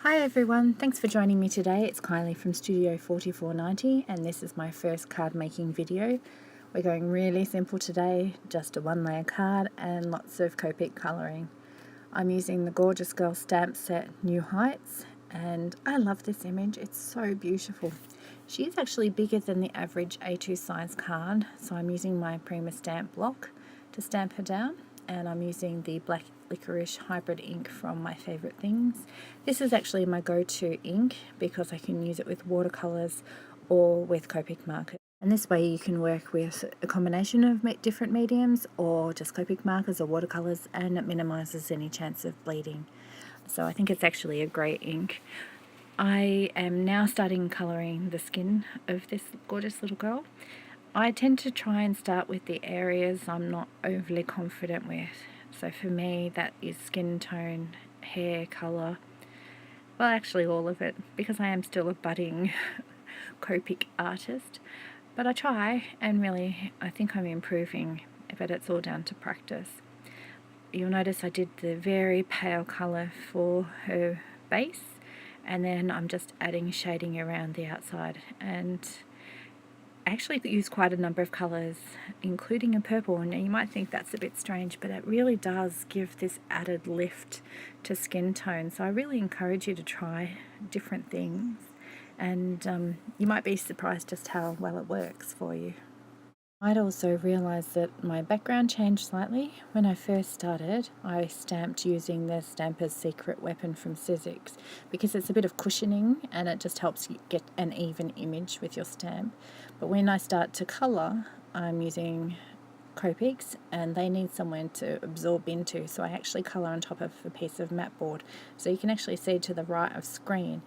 Hi everyone, thanks for joining me today. It's Kylie from Studio4490 and this is my first card making video. We're going really simple today, just a one layer card and lots of Copic colouring. I'm using the Gorjuss Girl stamp set New Heights and I love this image, it's so beautiful. She is actually bigger than the average A2 size card, so I'm using my Prima stamp block to stamp her down. And I'm using the black licorice hybrid ink from My Favourite Things. This is actually my go-to ink because I can use it with watercolours or with Copic markers. And this way you can work with a combination of different mediums or just Copic markers or watercolours, and it minimises any chance of bleeding. So I think it's actually a great ink. I am now starting colouring the skin of this gorgeous little girl. I tend to try and start with the areas I'm not overly confident with. So for me, that is skin tone, hair colour, well actually all of it, because I am still a budding Copic artist. But I try, and really I think I'm improving, but it's all down to practice. You'll notice I did the very pale colour for her base, and then I'm just adding shading around the outside, and actually use quite a number of colours, including a purple, and you might think that's a bit strange, but it really does give this added lift to skin tone. So I really encourage you to try different things, and you might be surprised just how well it works for you. I'd also realised that my background changed slightly. When I first started, I stamped using the Stamper's Secret Weapon from Sizzix because it's a bit of cushioning and it just helps you get an even image with your stamp. But when I start to colour, I'm using Copics and they need somewhere to absorb into, so I actually colour on top of a piece of mat board. So you can actually see to the right of screen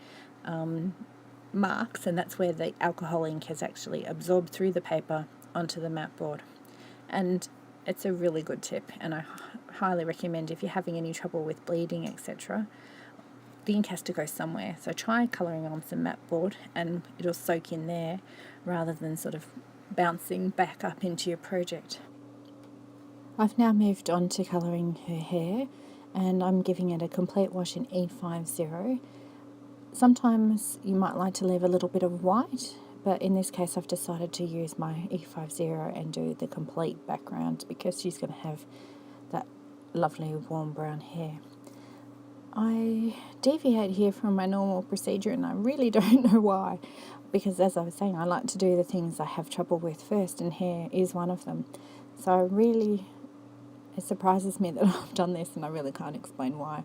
marks, and that's where the alcohol ink has actually absorbed through the paper onto the mat board. And it's a really good tip, and I highly recommend if you're having any trouble with bleeding, etc. The ink has to go somewhere, so try colouring on some mat board and it'll soak in there rather than sort of bouncing back up into your project. I've now moved on to colouring her hair, and I'm giving it a complete wash in E50. Sometimes you might like to leave a little bit of white, but in this case I've decided to use my E50 and do the complete background because she's going to have that lovely warm brown hair. I deviate here from my normal procedure and I really don't know why, because as I was saying, I like to do the things I have trouble with first, and hair is one of them. So it surprises me that I've done this and I really can't explain why.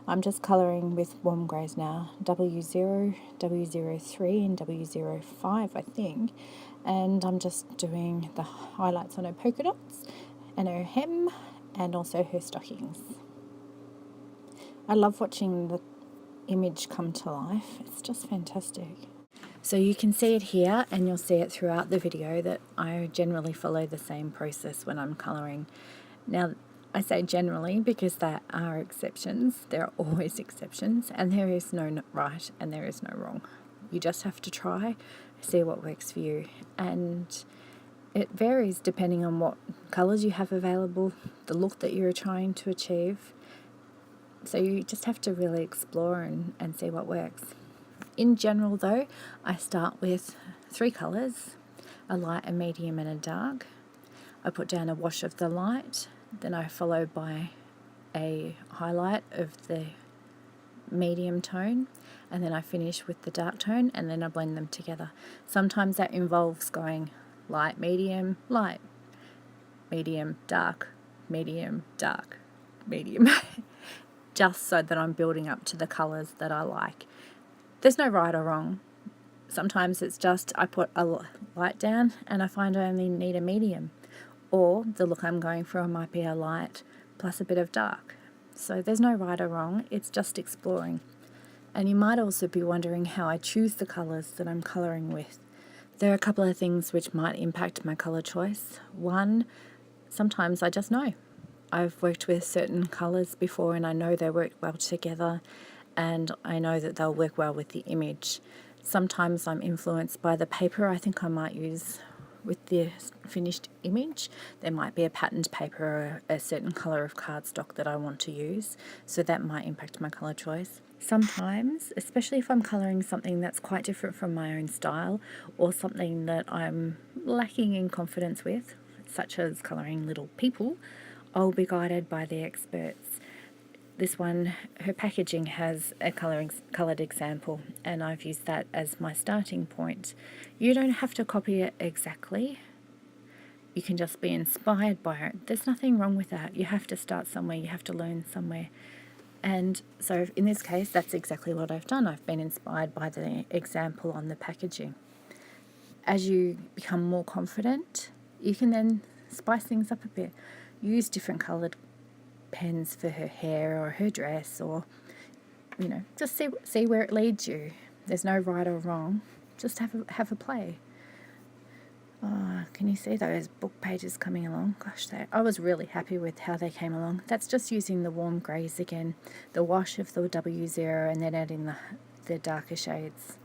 I'm just colouring with warm greys now, W0, W03 and W05 I think, and I'm just doing the highlights on her polka dots and her hem and also her stockings. I love watching the image come to life, it's just fantastic. So you can see it here and you'll see it throughout the video that I generally follow the same process when I'm colouring. Now, I say generally because there are exceptions. There are always exceptions, and there is no right and there is no wrong. You just have to try, see what works for you, and it varies depending on what colours you have available, the look that you're trying to achieve. So you just have to really explore and see what works. In general though, I start with 3 colours, a light, a medium and a dark. I put down a wash of the light, then I follow by a highlight of the medium tone, and then I finish with the dark tone, and then I blend them together. Sometimes that involves going light, medium, dark, medium, dark, medium, just so that I'm building up to the colours that I like. There's no right or wrong. Sometimes it's just I put a light down and I find I only need a medium, or the look I'm going for might be a light plus a bit of dark. So there's no right or wrong, it's just exploring. And you might also be wondering how I choose the colours that I'm colouring with. There are a couple of things which might impact my colour choice. One, sometimes I just know. I've worked with certain colours before and I know they work well together, and I know that they'll work well with the image. Sometimes I'm influenced by the paper I think I might use with the finished image. There might be a patterned paper or a certain colour of cardstock that I want to use, so that might impact my colour choice. Sometimes, especially if I'm colouring something that's quite different from my own style, or something that I'm lacking in confidence with, such as colouring little people, I'll be guided by the experts. This one, her packaging has a coloured example, and I've used that as my starting point. You don't have to copy it exactly. You can just be inspired by it. There's nothing wrong with that. You have to start somewhere, you have to learn somewhere. And so in this case, that's exactly what I've done. I've been inspired by the example on the packaging. As you become more confident, you can then spice things up a bit. Use different coloured pens for her hair or her dress, or, just see where it leads you. There's no right or wrong. Just have a play. Can you see those book pages coming along? Gosh, I was really happy with how they came along. That's just using the warm greys again, the wash of the W0, and then adding the darker shades.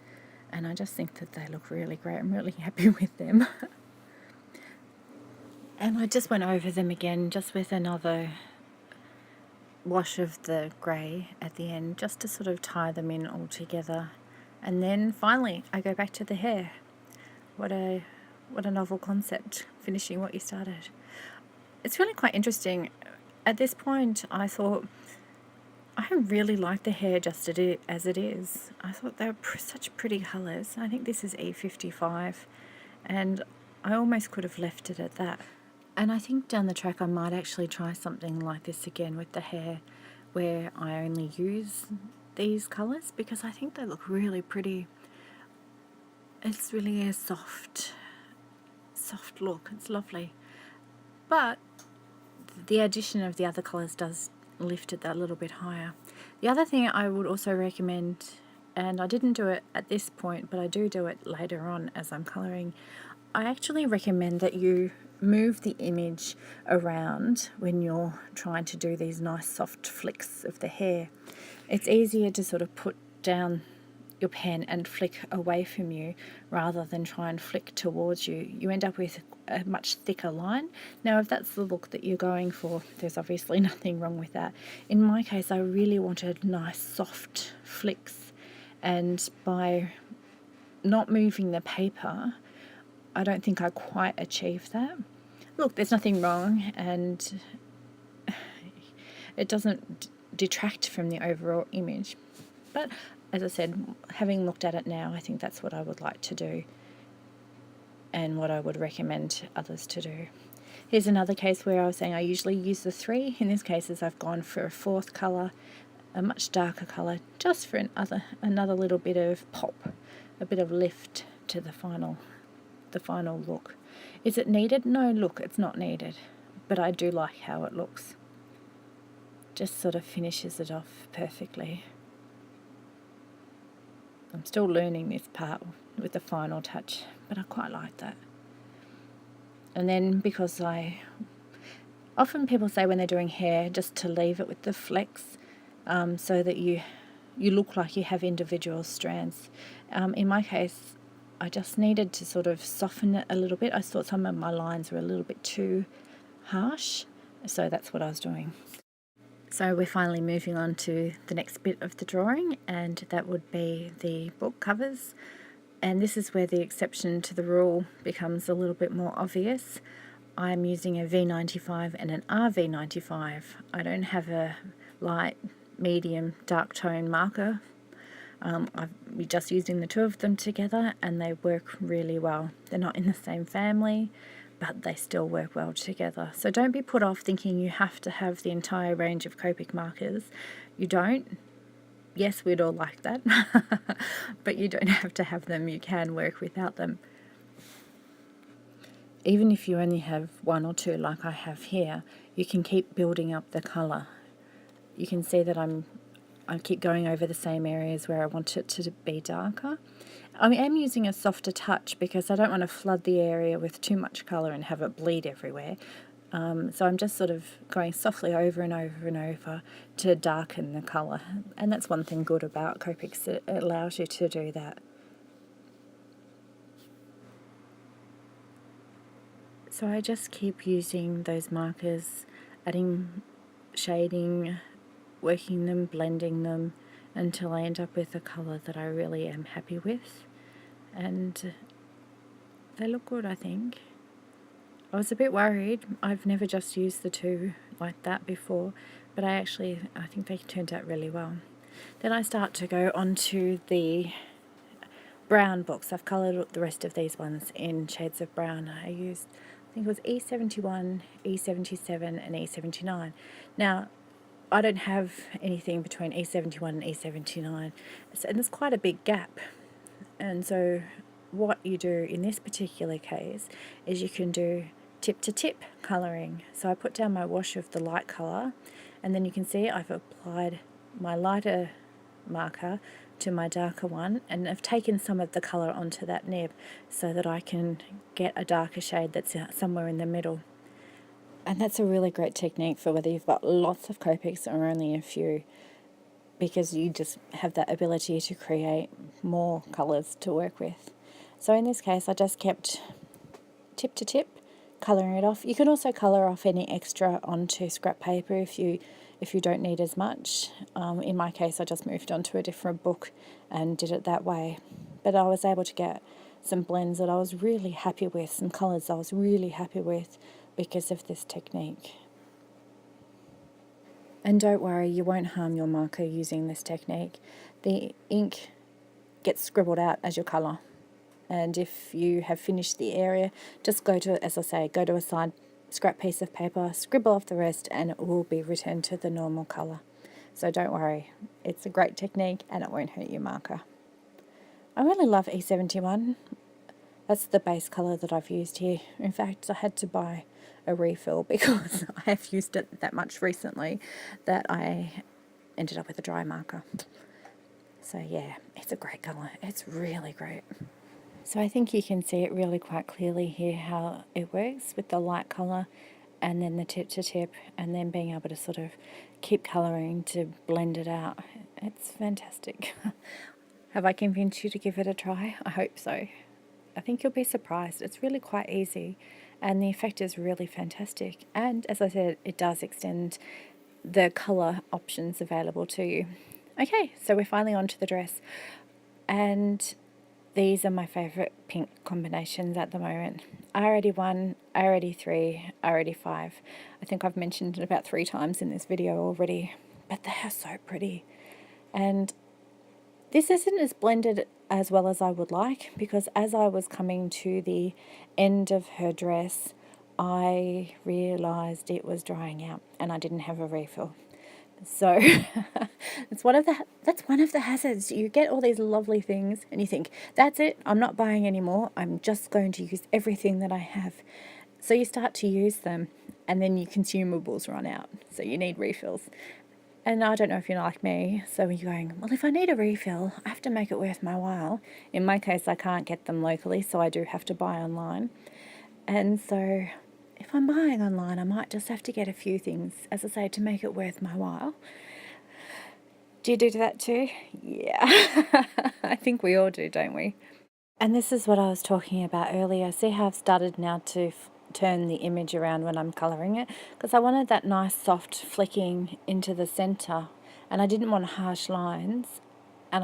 And I just think that they look really great. I'm really happy with them. And I just went over them again, just with another wash of the grey at the end, just to sort of tie them in all together. And then finally, I go back to the hair. What a novel concept, finishing what you started. It's really quite interesting. At this point, I thought, I really like the hair just as it is. I thought they were such pretty colours. I think this is E55, and I almost could have left it at that. And I think down the track I might actually try something like this again with the hair, where I only use these colours, because I think they look really pretty. It's really a soft look. It's lovely. But the addition of the other colours does lift it that little bit higher. The other thing I would also recommend, and I didn't do it at this point, but I do it later on as I'm colouring, I actually recommend that you move the image around when you're trying to do these nice soft flicks of the hair. It's easier to sort of put down your pen and flick away from you rather than try and flick towards you. You end up with a much thicker line. Now, if that's the look that you're going for, there's obviously nothing wrong with that. In my case, I really wanted nice soft flicks, and by not moving the paper, I don't think I quite achieved that. Look, there's nothing wrong, and it doesn't detract from the overall image. But as I said, having looked at it now, I think that's what I would like to do and what I would recommend others to do. Here's another case where I was saying I usually use the 3. In this case, I've gone for a 4th colour, a much darker colour, just for another little bit of pop, a bit of lift to the final look. Is it needed? No, look, it's not needed, but I do like how it looks. Just sort of finishes it off perfectly. I'm still learning this part with the final touch, but I quite like that. And then, because often people say when they're doing hair just to leave it with the flecks, so that you look like you have individual strands. In my case, I just needed to sort of soften it a little bit. I thought some of my lines were a little bit too harsh, so that's what I was doing. So we're finally moving on to the next bit of the drawing, and that would be the book covers. And this is where the exception to the rule becomes a little bit more obvious. I'm using a V95 and an RV95. I don't have a light, medium, dark tone marker. We're just using the 2 of them together, and they work really well. They're not in the same family, but they still work well together. So don't be put off thinking you have to have the entire range of Copic markers. You don't. Yes, we'd all like that, but you don't have to have them. You can work without them. Even if you only have 1 or 2 like I have here, you can keep building up the colour. You can see that I keep going over the same areas where I want it to be darker. I am using a softer touch because I don't want to flood the area with too much colour and have it bleed everywhere. So I'm just sort of going softly over and over and over to darken the colour. And that's one thing good about Copics, it allows you to do that. So I just keep using those markers, adding shading, working them, blending them, until I end up with a colour that I really am happy with. And they look good, I think. I was a bit worried. I've never just used the two like that before, but I think they turned out really well. Then I start to go onto the brown books. I've coloured the rest of these ones in shades of brown. I think it was E71, E77 and E79. Now, I don't have anything between E71 and E79, and there's quite a big gap. And so what you do in this particular case is you can do tip to tip colouring. So I put down my wash of the light colour, and then you can see I've applied my lighter marker to my darker one, and I've taken some of the colour onto that nib so that I can get a darker shade that's somewhere in the middle. And that's a really great technique for whether you've got lots of Copics or only a few, because you just have that ability to create more colours to work with. So in this case, I just kept tip to tip, colouring it off. You can also colour off any extra onto scrap paper if you don't need as much. In my case, I just moved on to a different book and did it that way. But I was able to get some blends that I was really happy with, some colours I was really happy with because of this technique. And don't worry, you won't harm your marker using this technique. The ink gets scribbled out as your colour. And if you have finished the area, just go to a side scrap piece of paper, scribble off the rest, and it will be returned to the normal colour. So don't worry, it's a great technique and it won't hurt your marker. I really love E71. That's the base colour that I've used here. In fact, I had to buy a refill because I have used it that much recently that I ended up with a dry marker. So yeah, it's a great colour. It's really great. So I think you can see it really quite clearly here how it works with the light colour and then the tip to tip, and then being able to sort of keep colouring to blend it out. It's fantastic. Have I convinced you to give it a try? I hope so. I think you'll be surprised. It's really quite easy and the effect is really fantastic. And as I said, it does extend the colour options available to you. Okay, so we're finally on to the dress. And these are my favourite pink combinations at the moment. R81, R83, R85. I think I've mentioned it about 3 times in this video already, but they are so pretty. And this isn't as blended as well as I would like, because as I was coming to the end of her dress, I realised it was drying out and I didn't have a refill. So that's one of the hazards. You get all these lovely things and you think, that's it, I'm not buying anymore, I'm just going to use everything that I have. So you start to use them and then your consumables run out, so you need refills. And I don't know if you're like me, so you're going, well, if I need a refill, I have to make it worth my while. In my case, I can't get them locally, so I do have to buy online. And so if I'm buying online, I might just have to get a few things, as I say, to make it worth my while. Do you do that too? Yeah, I think we all do, don't we? And this is what I was talking about earlier. See how I've started now to turn the image around when I'm colouring it? Because I wanted that nice soft flicking into the centre, and I didn't want harsh lines, and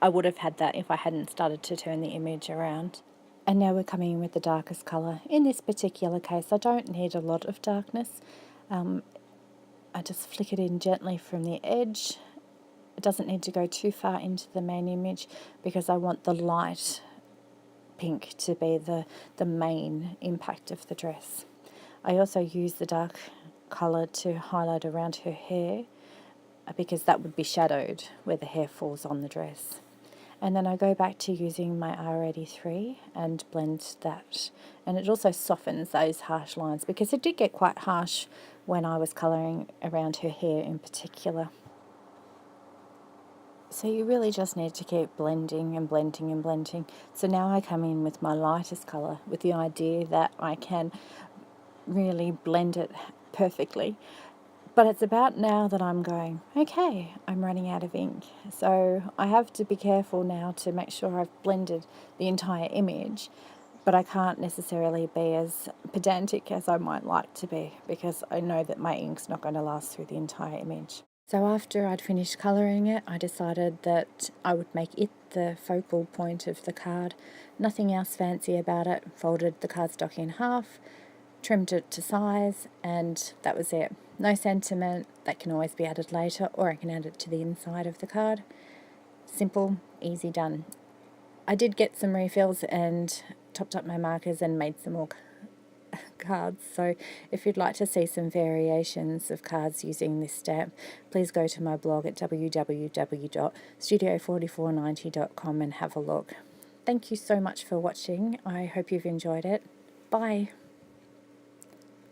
I would have had that if I hadn't started to turn the image around. And now we're coming in with the darkest colour. In this particular case, I don't need a lot of darkness. I just flick it in gently from the edge. It doesn't need to go too far into the main image because I want the light pink to be the main impact of the dress. I also use the dark colour to highlight around her hair because that would be shadowed where the hair falls on the dress. And then I go back to using my R83 and blend that. And it also softens those harsh lines because it did get quite harsh when I was colouring around her hair in particular. So you really just need to keep blending and blending and blending. So now I come in with my lightest colour with the idea that I can really blend it perfectly. But it's about now that I'm going, okay, I'm running out of ink. So I have to be careful now to make sure I've blended the entire image, but I can't necessarily be as pedantic as I might like to be because I know that my ink's not going to last through the entire image. So after I'd finished colouring it, I decided that I would make it the focal point of the card. Nothing else fancy about it. Folded the cardstock in half, trimmed it to size, and that was it. No sentiment. That can always be added later, or I can add it to the inside of the card. Simple, easy done. I did get some refills and topped up my markers and made some more cards, so if you'd like to see some variations of cards using this stamp, please go to my blog at www.studio4490.com and have a look. Thank you so much for watching. I hope you've enjoyed it. Bye.